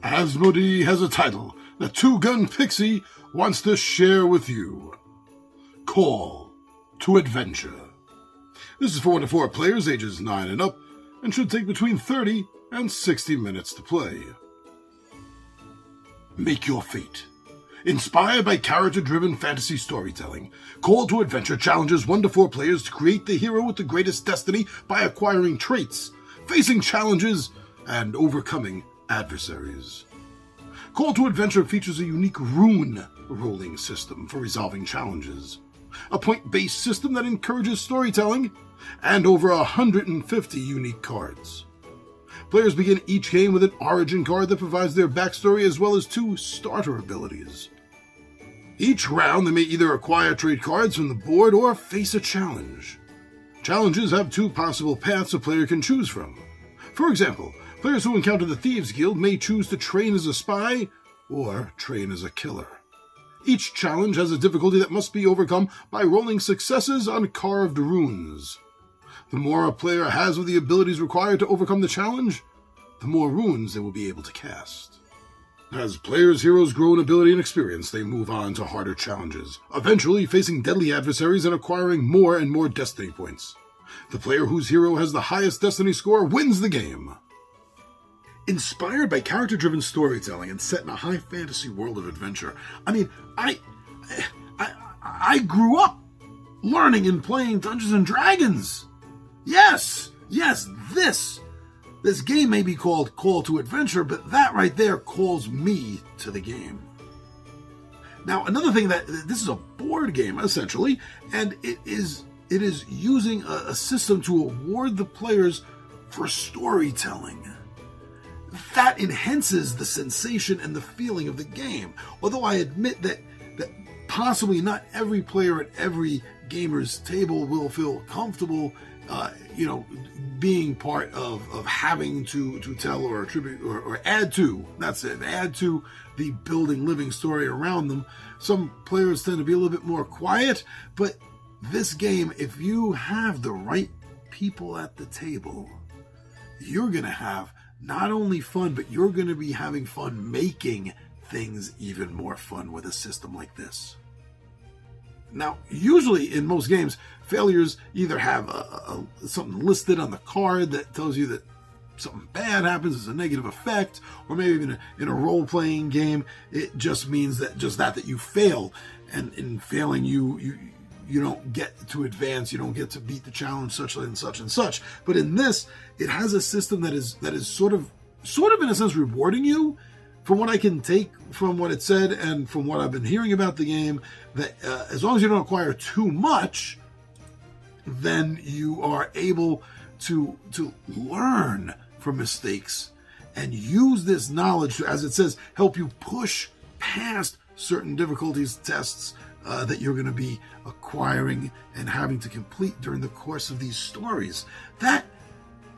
Asmodee has a title that Two Gun Pixie wants to share with you. Call to Adventure. This is for 1 to 4 players ages 9 and up, and should take between 30 and 60 minutes to play. Make your fate. Inspired by character-driven fantasy storytelling, Call to Adventure challenges 1 to 4 players to create the hero with the greatest destiny by acquiring traits, facing challenges, and overcoming adversaries. Call to Adventure features a unique rune rolling system for resolving challenges, a point-based system that encourages storytelling, and over 150 unique cards. Players begin each game with an origin card that provides their backstory as well as 2 starter abilities. Each round they may either acquire trait cards from the board or face a challenge. Challenges have 2 possible paths a player can choose from. For example, players who encounter the Thieves Guild may choose to train as a spy or train as a killer. Each challenge has a difficulty that must be overcome by rolling successes on carved runes. The more a player has of the abilities required to overcome the challenge, the more runes they will be able to cast. As players' heroes grow in ability and experience, they move on to harder challenges, eventually facing deadly adversaries and acquiring more and more destiny points. The player whose hero has the highest destiny score wins the game. Inspired by character-driven storytelling and set in a high fantasy world of adventure, I grew up learning and playing Dungeons and Dragons. Yes, this game may be called Call to Adventure, but that right there calls me to the game. Now, another thing this is a board game essentially, and it is using a system to award the players for storytelling. That enhances the sensation and the feeling of the game. Although I admit that possibly not every player at every gamer's table will feel comfortable, being part of having to tell or attribute or add to. That's it. Add to the building living story around them. Some players tend to be a little bit more quiet, but this game, if you have the right people at the table, you're going to have not only fun, but you're going to be having fun making things even more fun with a system like this. Now, usually in most games, failures either have something listed on the card that tells you that something bad happens as a negative effect, or maybe even in a role-playing game, it just means that you failed, and in failing you don't get to advance, you don't get to beat the challenge, such and such and such. But in this, it has a system that is sort of in a sense rewarding you. From what I can take from what it said and from what I've been hearing about the game, that as long as you don't acquire too much, then you are able to learn from mistakes and use this knowledge to, as it says, help you push past certain difficulties, tests that you're going to be acquiring and having to complete during the course of these stories.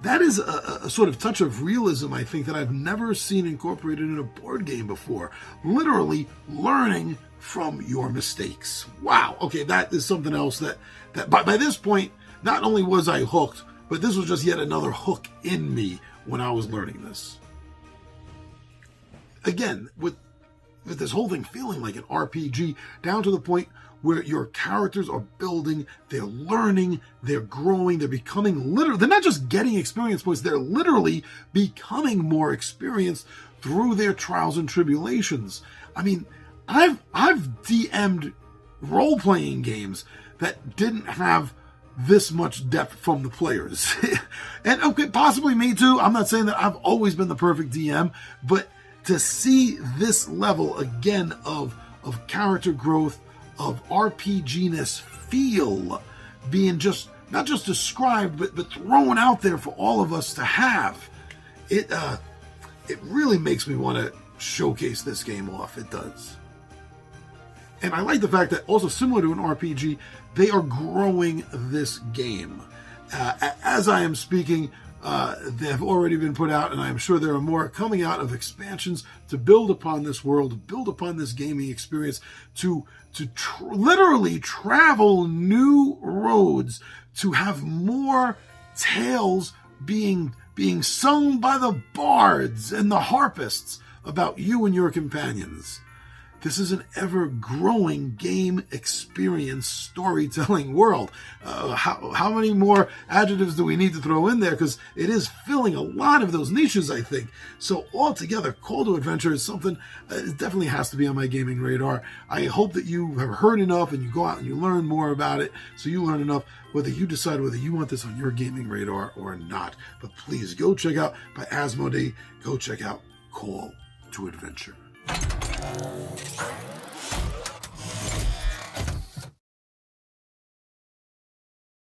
That is a sort of touch of realism, I think, that I've never seen incorporated in a board game before. Literally learning from your mistakes. Wow. Okay, that is something else that by this point, not only was I hooked, but this was just yet another hook in me when I was learning this. Again, with this whole thing feeling like an RPG, down to the point where your characters are building, they're learning, they're growing, they're becoming they're not just getting experience points, they're literally becoming more experienced through their trials and tribulations. I mean, I've DM'd role-playing games that didn't have this much depth from the players. And okay, possibly me too. I'm not saying that I've always been the perfect DM, but to see this level again of character growth, of RPG-ness feel being not just described, but thrown out there for all of us to have, it really makes me want to showcase this game off. It does. And I like the fact that also similar to an RPG, they are growing this game. As I am speaking, they have already been put out, and I am sure there are more coming out of expansions to build upon this world, to build upon this gaming experience, to literally travel new roads, to have more tales being sung by the bards and the harpists about you and your companions. This is an ever-growing game experience storytelling world. How many more adjectives do we need to throw in there? Because it is filling a lot of those niches, I think. So altogether, Call to Adventure is something it definitely has to be on my gaming radar. I hope that you have heard enough and you go out and you learn more about it, so you learn enough whether you decide whether you want this on your gaming radar or not. But please go check out by Asmodee. Go check out Call to Adventure.